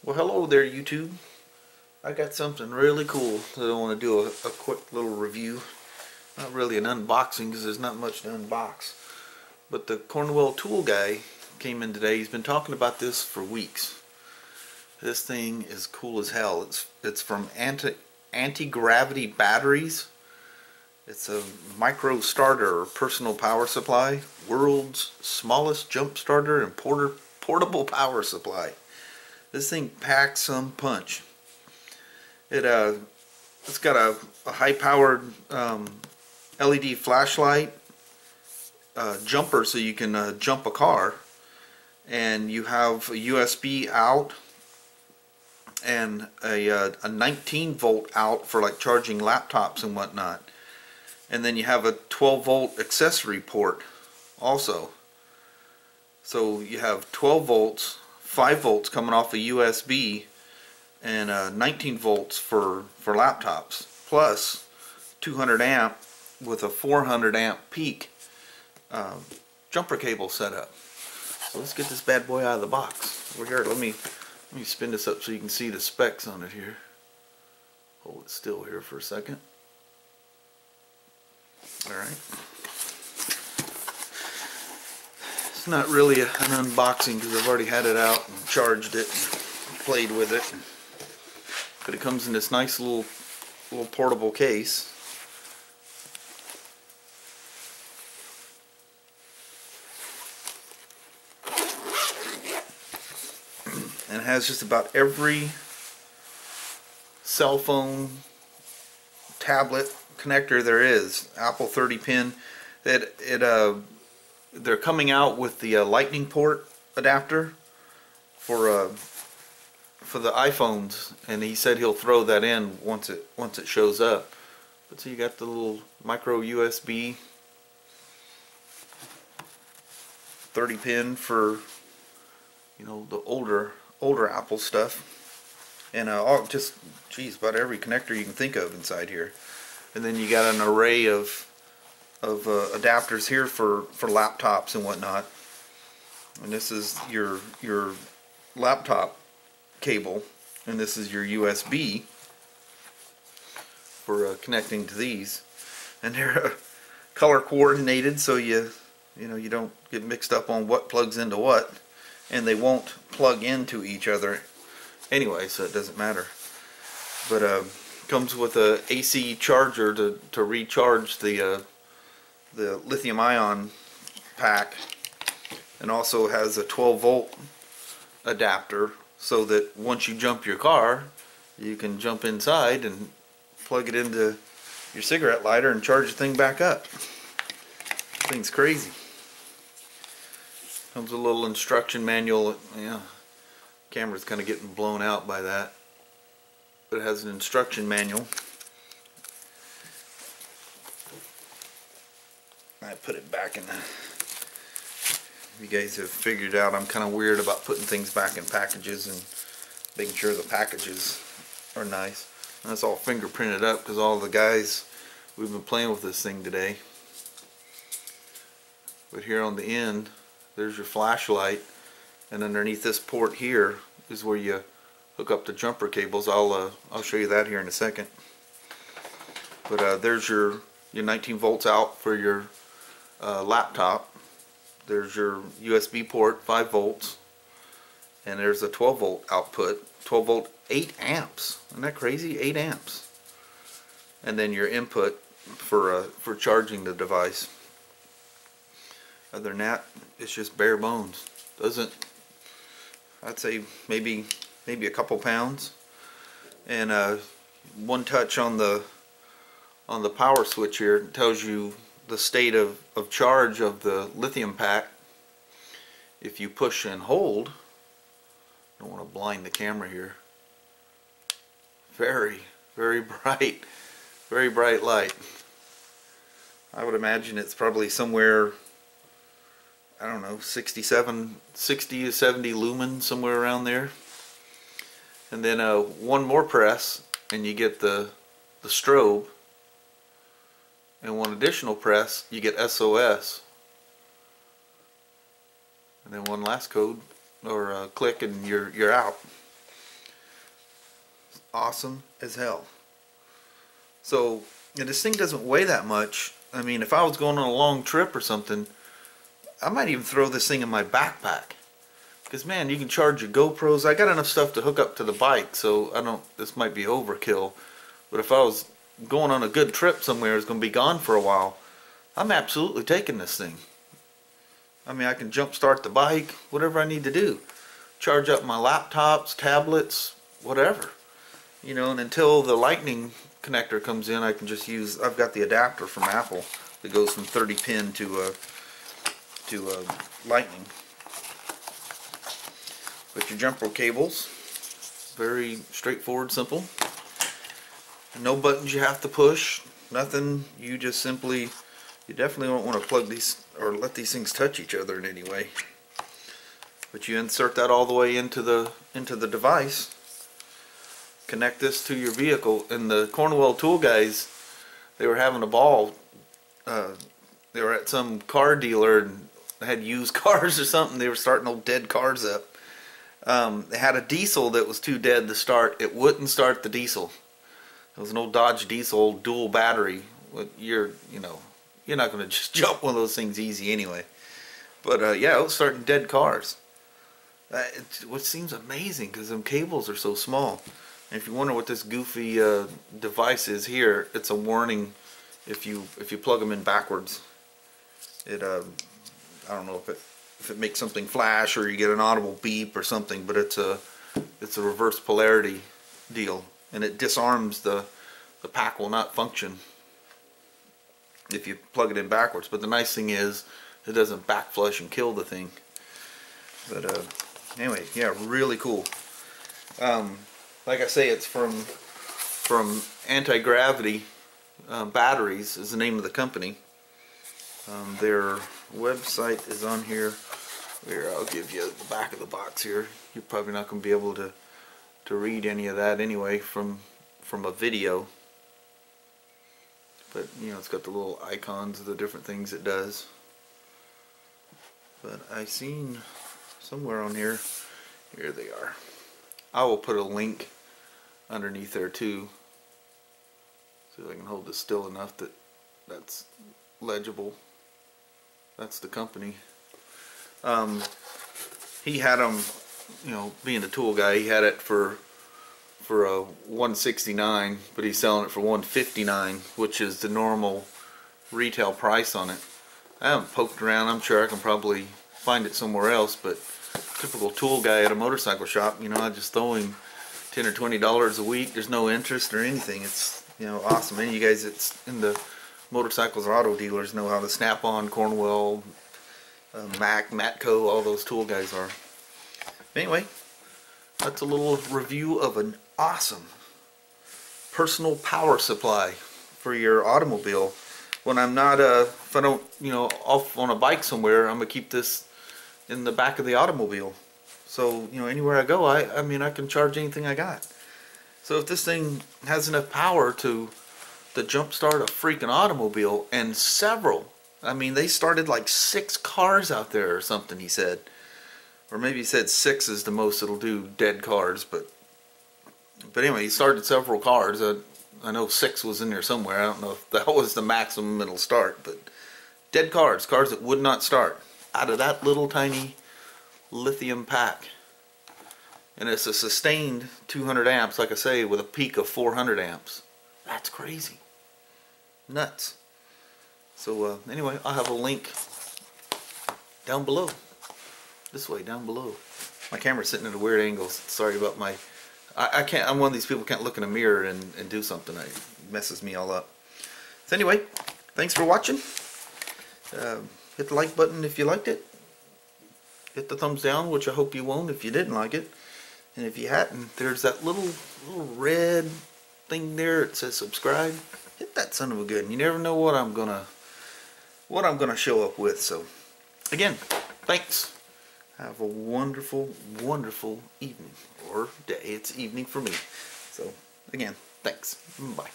Well, hello there, YouTube. I got something really cool that I want to do a quick little review. Not really an unboxing because there's not much to unbox. But the Cornwell tool guy came in today. He's been talking about this for weeks. This thing is cool as hell. It's from AntiGravity Batteries. It's a micro starter or personal power supply. World's smallest jump starter and portable power supply. This thing packs some punch. It's got a high-powered LED flashlight, jumper so you can jump a car, and you have a USB out and a 19-volt out for like charging laptops and whatnot. And then you have a 12-volt accessory port also. So you have 12 volts, 5 volts coming off a USB, and 19 volts for laptops, plus 200 amp with a 400 amp peak jumper cable setup. So let's get this bad boy out of the box. Over here, let me spin this up so you can see the specs on it here. Hold it still here for a second. Alright. It's not really an unboxing because I've already had it out and charged it and played with it. But it comes in this nice little portable case. And it has just about every cell phone, tablet connector there is. Apple 30 pin. They're coming out with the lightning port adapter for the iPhones, and he said he'll throw that in once it shows up. But so you got the little micro USB 30 pin for, you know, the older Apple stuff, and just about every connector you can think of inside here. And then you got an array of adapters here for laptops and whatnot. And this is your laptop cable, and this is your USB for connecting to these. And they're color coordinated, so you don't get mixed up on what plugs into what, and they won't plug into each other anyway, so it doesn't matter. But comes with a AC charger to recharge the lithium ion pack, and also has a 12-volt adapter so that once you jump your car, you can jump inside and plug it into your cigarette lighter and charge the thing back up. This thing's crazy. Comes with a little instruction manual. Yeah, camera's kind of getting blown out by that. But it has an instruction manual. I put it back in the... You guys have figured out I'm kind of weird about putting things back in packages and making sure the packages are nice. And that's all fingerprinted up because all the guys, we've been playing with this thing today. But here on the end, there's your flashlight, and underneath this port here is where you hook up the jumper cables. I'll show you that here in a second. But there's your 19 volts out for your laptop. There's your USB port, 5 volts, and there's a 12 volt output, 12 volt, 8 amps. Isn't that crazy? 8 amps. And then your input for charging the device. Other than that, it's just bare bones. I'd say maybe a couple pounds. And one touch on the power switch here tells you the state of charge of the lithium pack. If you push and hold, I don't want to blind the camera here. Very, very bright light. I would imagine it's probably somewhere, I don't know, 60 to 70 lumen, somewhere around there. And then one more press and you get the strobe, and one additional press you get SOS, and then one last code or click and you're out. awesome as hell. So, and this thing doesn't weigh that much. I mean, if I was going on a long trip or something, I might even throw this thing in my backpack. Because man, you can charge your GoPros. I got enough stuff to hook up to the bike, so I don't, this might be overkill. But if I was going on a good trip somewhere, it's going to be gone for a while, I'm absolutely taking this thing. I mean, I can jump start the bike, whatever I need to do. Charge up my laptops, tablets, whatever. You know, and until the lightning connector comes in, I can just use, I've got the adapter from Apple that goes from 30 pin to lightning. But your jumper cables, very straightforward, simple. No buttons you have to push, nothing. You just simply, you definitely don't want to plug these or let these things touch each other in any way. But you insert that all the way into the device. Connect this to your vehicle, and the Cornwell tool guys, they were having a ball. They were at some car dealer and they had used cars or something. They were starting old dead cars up. They had a diesel that was too dead to start. It wouldn't start the diesel. It was an old Dodge diesel, dual battery. You're not going to just jump one of those things easy anyway. But yeah, it was starting dead cars. What seems amazing because them cables are so small. And if you wonder what this goofy device is here, it's a warning if you plug them in backwards. It I don't know if it makes something flash or you get an audible beep or something, but it's a reverse polarity deal, and it disarms the pack will not function if you plug it in backwards. But the nice thing is it doesn't backflush and kill the thing. But anyway, yeah, really cool. Like I say, it's from AntiGravity Batteries is the name of the company. Their website is on here. Here, I'll give you the back of the box here. You're probably not going to be able to read any of that anyway from a video. But you know, it's got the little icons of the different things it does. But I seen somewhere on here. Here they are. I will put a link underneath there too. See if I can hold this still enough that that's legible. That's the company. He had them, you know, being a tool guy, he had it for a $169, but he's selling it for $159, which is the normal retail price on it. I haven't poked around. I'm sure I can probably find it somewhere else, but typical tool guy at a motorcycle shop, you know, I just throw him $10 or $20 a week. There's no interest or anything. It's, you know, awesome. And you guys that's in the motorcycles or auto dealers know how the Snap-on, Cornwell, Mac, Matco, all those tool guys are. Anyway, that's a little review of an awesome personal power supply for your automobile. When I'm not, if I don't, you know, off on a bike somewhere, I'm gonna keep this in the back of the automobile. So, you know, anywhere I go, I mean, I can charge anything I got. So if this thing has enough power to jumpstart a freaking automobile, and several, I mean, they started like 6 cars out there or something, he said. Or maybe he said 6 is the most it'll do dead cars, but anyway, he started several cars. I know 6 was in there somewhere. I don't know if that was the maximum it'll start, but dead cars that would not start out of that little tiny lithium pack. And it's a sustained 200 amps, like I say, with a peak of 400 amps. That's crazy. Nuts. So anyway, I'll have a link down below. This way, down below. My camera's sitting at a weird angle. Sorry about my... I can't... I'm one of these people who can't look in a mirror and do something. It messes me all up. So anyway, thanks for watching. Hit the like button if you liked it. Hit the thumbs down, which I hope you won't if you didn't like it. And if you hadn't, there's that little red thing there. It says subscribe. Hit that son of a gun. You never know what I'm gonna show up with. So again, thanks. Have a wonderful, wonderful evening or day. It's evening for me. So again, thanks. Bye.